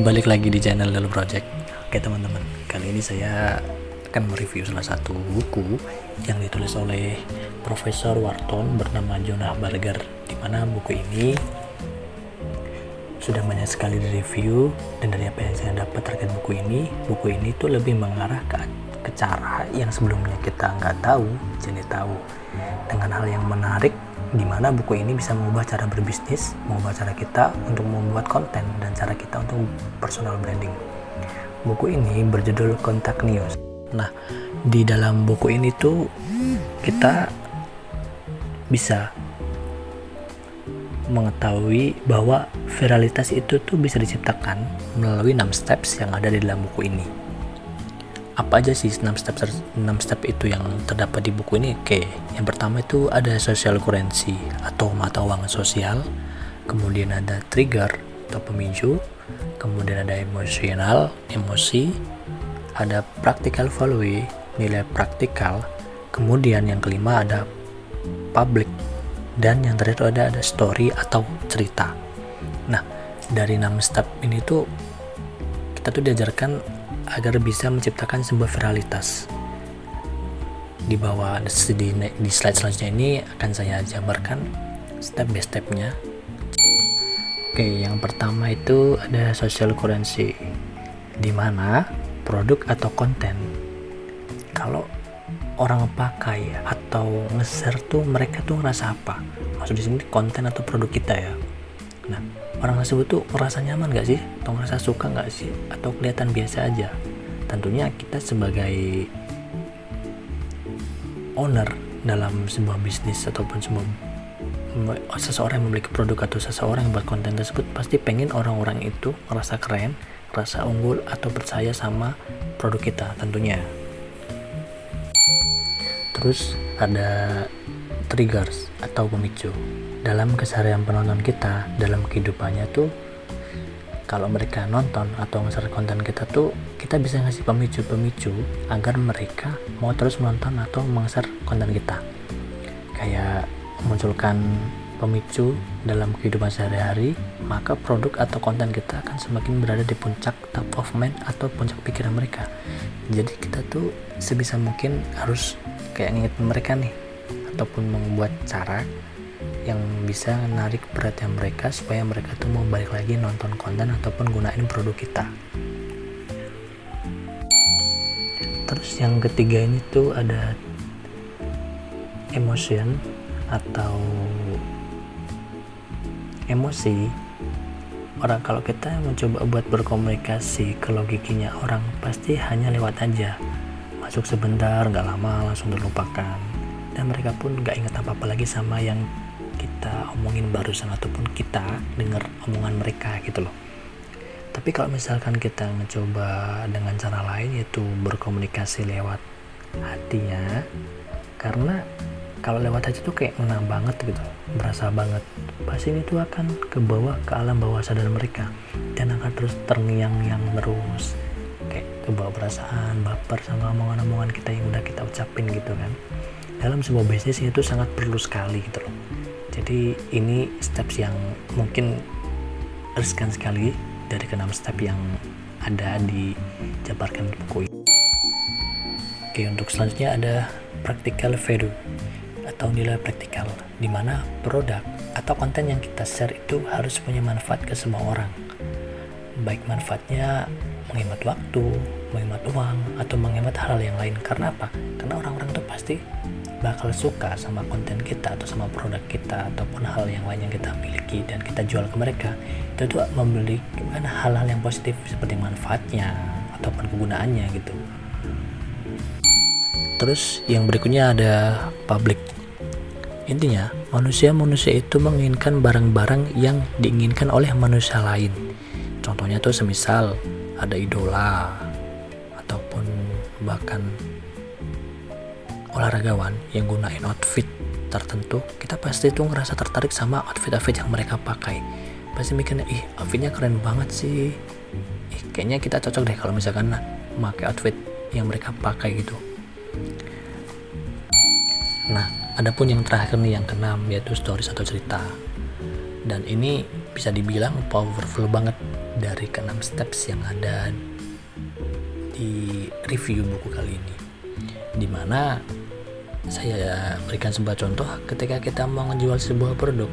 balik lagi di channel Lelo Project. Oke teman-teman, kali ini saya akan mereview salah satu buku yang ditulis oleh Profesor Wharton bernama Jonah Berger, di mana buku ini sudah banyak sekali direview, dan dari apa yang saya dapat terkait buku ini tuh lebih mengarah ke cara yang sebelumnya kita nggak tahu jadi tahu, dengan hal yang menarik, di mana buku ini bisa mengubah cara berbisnis, mengubah cara kita untuk membuat konten, dan cara kita untuk personal branding. Buku ini berjudul Contact News. Nah, di dalam buku ini tuh kita bisa mengetahui bahwa viralitas itu tuh bisa diciptakan melalui 6 steps yang ada di dalam buku ini. Apa aja sih 6 step itu yang terdapat di buku ini? Oke, yang pertama itu ada social currency atau mata uang sosial, kemudian ada trigger atau pemicu, kemudian ada emosional, emosi, ada practical value, nilai praktikal, kemudian yang kelima ada public, dan yang terakhir ada story atau cerita. Nah, dari 6 step ini tuh kita tuh diajarkan agar bisa menciptakan sebuah viralitas. Di bawah di slide selanjutnya ini akan saya jabarkan step by stepnya. Oke, yang pertama itu ada social currency, di mana produk atau konten, kalau orang pakai atau nge-share tuh mereka tuh ngerasa apa? Maksud di sini konten atau produk kita ya. Nah, orang tersebut tuh ngerasa nyaman gak sih? Atau ngerasa suka gak sih? Atau kelihatan biasa aja? Tentunya kita sebagai owner dalam sebuah bisnis ataupun seseorang yang memiliki produk atau seseorang yang buat konten tersebut pasti pengen orang-orang itu ngerasa keren, ngerasa unggul atau percaya sama produk kita tentunya. Terus ada triggers atau pemicu. Dalam keseharian penonton kita, dalam kehidupannya tuh, kalau mereka nonton atau nge-share konten kita tuh, kita bisa ngasih pemicu-pemicu agar mereka mau terus menonton atau nge-share konten kita. Kayak memunculkan pemicu dalam kehidupan sehari-hari, maka produk atau konten kita akan semakin berada di puncak top of mind atau puncak pikiran mereka. Jadi kita tuh sebisa mungkin harus kayak ngingetin mereka nih, ataupun membuat cara yang bisa menarik perhatian mereka supaya mereka tuh mau balik lagi nonton konten ataupun gunain produk kita. Terus yang ketiga ini tuh ada emotion atau emosi. Orang kalau kita mencoba buat berkomunikasi ke logikanya orang, pasti hanya lewat aja, masuk sebentar, gak lama langsung terlupakan, dan mereka pun gak ingat apa-apa lagi sama yang kita omongin barusan ataupun kita dengar omongan mereka gitu loh. Tapi kalau misalkan kita mencoba dengan cara lain, yaitu berkomunikasi lewat hatinya, karena kalau lewat hati tuh kayak ngena banget gitu, berasa banget, pasti ini tuh akan ke bawah, ke alam bawah sadar mereka, dan akan terus terngiang-ngiang terus, kayak kebawa perasaan, baper sama omongan-omongan kita yang udah kita ucapin gitu kan. Dalam sebuah bisnis itu sangat perlu sekali gitu loh. Jadi ini steps yang mungkin riskan sekali dari ke-6 step yang ada dijabarkan di buku ini. Oke, untuk selanjutnya ada practical value atau nilai praktikal, di mana produk atau konten yang kita share itu harus punya manfaat ke semua orang. Baik manfaatnya menghemat waktu, menghemat uang, atau menghemat hal yang lain. Karena apa? Karena orang-orang tuh pasti bakal suka sama konten kita atau sama produk kita ataupun hal yang lain yang kita miliki dan kita jual ke mereka. Itu tuh memberikan hal-hal yang positif seperti manfaatnya ataupun kegunaannya gitu. Terus yang berikutnya ada public. Intinya manusia itu menginginkan barang-barang yang diinginkan oleh manusia lain. Contohnya tuh semisal ada idola ataupun bahkan olahragawan yang gunain outfit tertentu, kita pasti tuh ngerasa tertarik sama outfit yang mereka pakai. Pasti mikirnya, outfitnya keren banget sih, kayaknya kita cocok deh kalau misalkan pakai outfit yang mereka pakai gitu. Nah, adapun yang terakhir nih, yang keenam, yaitu stories atau cerita. Dan ini bisa dibilang powerful banget dari ke-6 steps yang ada di review buku kali ini, dimana saya berikan sebuah contoh ketika kita mau menjual sebuah produk,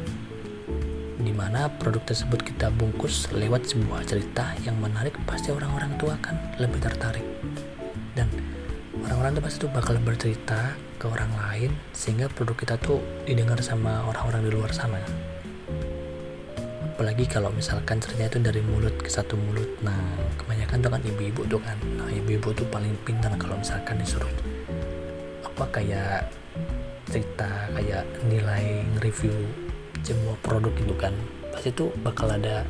dimana produk tersebut kita bungkus lewat sebuah cerita yang menarik. Pasti orang-orang itu akan lebih tertarik, dan orang-orang itu pasti tuh bakal bercerita ke orang lain sehingga produk kita tuh didengar sama orang-orang di luar sana. Apalagi kalau misalkan ceritanya itu dari mulut ke satu mulut. Nah, kebanyakan tuh kan ibu-ibu tuh kan. Nah, ibu-ibu tuh paling pintar kalau misalkan disuruh kayak cerita, kayak nilai review sebuah produk gitu kan. Pasti tuh bakal ada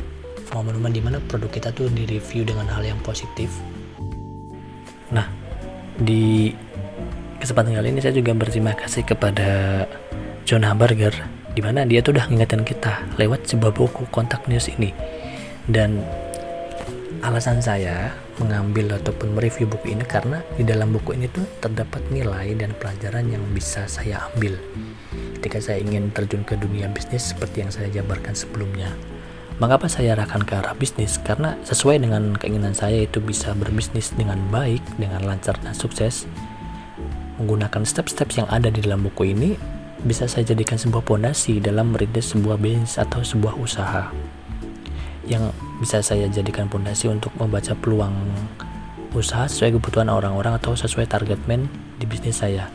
momen-momen dimana produk kita tuh direview dengan hal yang positif. Nah, di kesempatan kali ini saya juga berterima kasih kepada John Hamburger, di mana dia tuh udah ngingetin kita lewat sebuah buku Kontak News ini. Dan alasan saya mengambil ataupun mereview buku ini karena di dalam buku ini tuh terdapat nilai dan pelajaran yang bisa saya ambil ketika saya ingin terjun ke dunia bisnis seperti yang saya jabarkan sebelumnya. Mengapa saya arahkan ke arah bisnis? Karena sesuai dengan keinginan saya itu bisa berbisnis dengan baik, dengan lancar dan sukses. Menggunakan step-step yang ada di dalam buku ini bisa saya jadikan sebuah pondasi dalam merintis sebuah bisnis atau sebuah usaha, yang bisa saya jadikan pondasi untuk membaca peluang usaha sesuai kebutuhan orang-orang atau sesuai target di bisnis saya.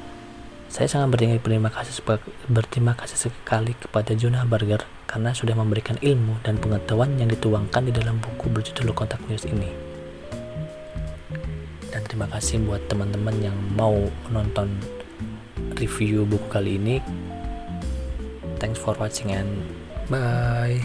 Saya sangat berterima kasih sekali kepada John Hamburger karena sudah memberikan ilmu dan pengetahuan yang dituangkan di dalam buku berjudul Kontak News ini. Dan terima kasih buat teman-teman yang mau nonton review buku kali ini. Thanks for watching and bye.